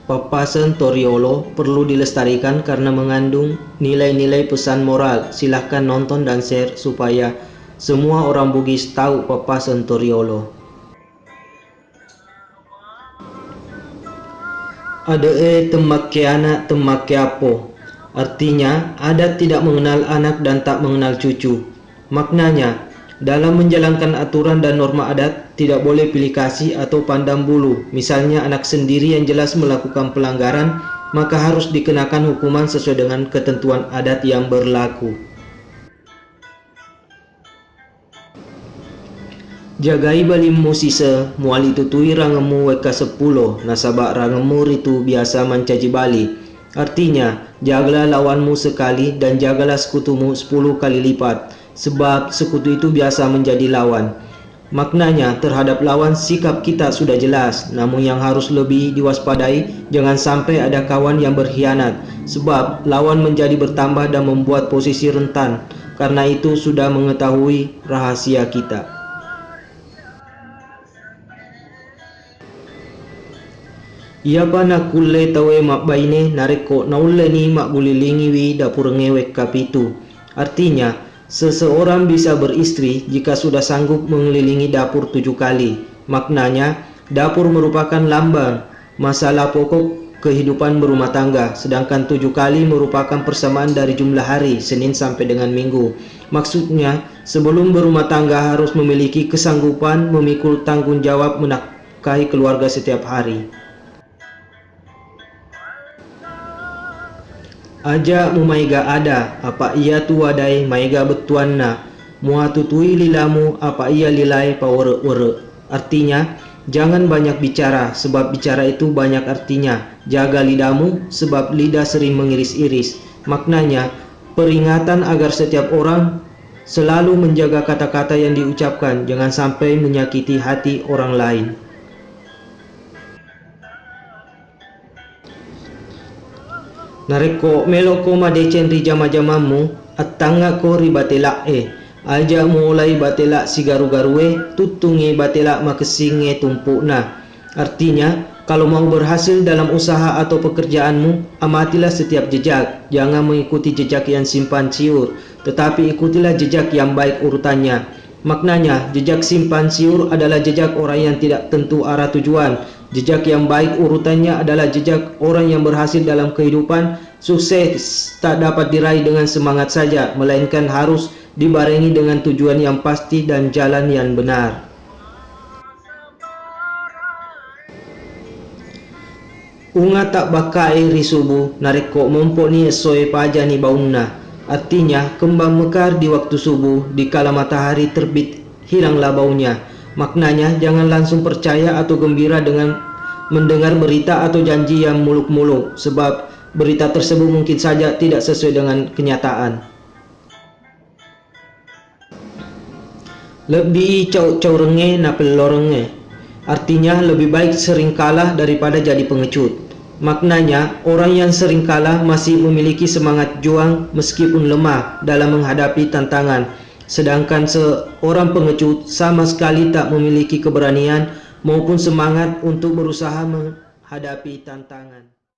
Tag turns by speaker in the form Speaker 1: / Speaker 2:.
Speaker 1: Papasan Toriolo perlu dilestarikan karena mengandung nilai-nilai pesan moral. Silahkan nonton dan share supaya semua orang Bugis tahu Papasan Toriolo. Ada temake anak temake apo. Artinya, adat tidak mengenal anak dan tak mengenal cucu. Maknanya, dalam menjalankan aturan dan norma adat, tidak boleh pilih kasih atau pandang bulu. Misalnya anak sendiri yang jelas melakukan pelanggaran, maka harus dikenakan hukuman sesuai dengan ketentuan adat yang berlaku. Jagai balimu sisa, muali tutui rangemu weka 10, nasabak rangemu itu biasa mencaci bali. Artinya, jagalah lawanmu sekali dan jagalah sekutumu 10 kali lipat, sebab sekutu itu biasa menjadi lawan. Maknanya, terhadap lawan sikap kita sudah jelas, namun yang harus lebih diwaspadai, jangan sampai ada kawan yang berkhianat, sebab lawan menjadi bertambah dan membuat posisi rentan, karena itu sudah mengetahui rahasia kita. Ia pa nak kulle tawe mak baine nareko naulle ni mak gulilingi wi dapur ngewek kapitu. Artinya, seseorang bisa beristri jika sudah sanggup mengelilingi dapur 7 kali. Maknanya, dapur merupakan lambang masalah pokok kehidupan berumah tangga, sedangkan 7 kali merupakan persamaan dari jumlah hari, Senin sampai dengan Minggu. Maksudnya, sebelum berumah tangga harus memiliki kesanggupan memikul tanggung jawab menafkahi keluarga setiap hari. Aja mumaiga ada, apa ia tu wadai maiga betuanna, mua tutui lilamu, apa ia lilai pawere-were. Artinya, jangan banyak bicara, sebab bicara itu banyak artinya. Jaga lidahmu, sebab lidah sering mengiris-iris. Maknanya, peringatan agar setiap orang selalu menjaga kata-kata yang diucapkan, jangan sampai menyakiti hati orang lain. Nareko meloko madecen ri jama-jamamu attanga ko ri batela aja mulai batela si garu-garue tutunge batela makesinge tumpukna. Artinya, kalau mau berhasil dalam usaha atau pekerjaanmu, amatilah setiap jejak. Jangan mengikuti jejak yang simpan siur, tetapi ikutilah jejak yang baik urutannya. Maknanya, jejak simpan siur adalah jejak orang yang tidak tentu arah tujuan. Jejak yang baik urutannya adalah jejak orang yang berhasil dalam kehidupan. Sukses tak dapat diraih dengan semangat saja, melainkan harus dibarengi dengan tujuan yang pasti dan jalan yang benar. Unga tak bakai risubu, nareko mompok ni esoe paja ni baunna. Artinya, kembang mekar di waktu subuh, di kala matahari terbit, hilanglah baunya. Maknanya, jangan langsung percaya atau gembira dengan mendengar berita atau janji yang muluk-muluk, sebab berita tersebut mungkin saja tidak sesuai dengan kenyataan. Lebih cau-cau renge napel lorenge. Artinya, lebih baik sering kalah daripada jadi pengecut. Maknanya, orang yang sering kalah masih memiliki semangat juang meskipun lemah dalam menghadapi tantangan. Sedangkan seorang pengecut sama sekali tak memiliki keberanian maupun semangat untuk berusaha menghadapi tantangan.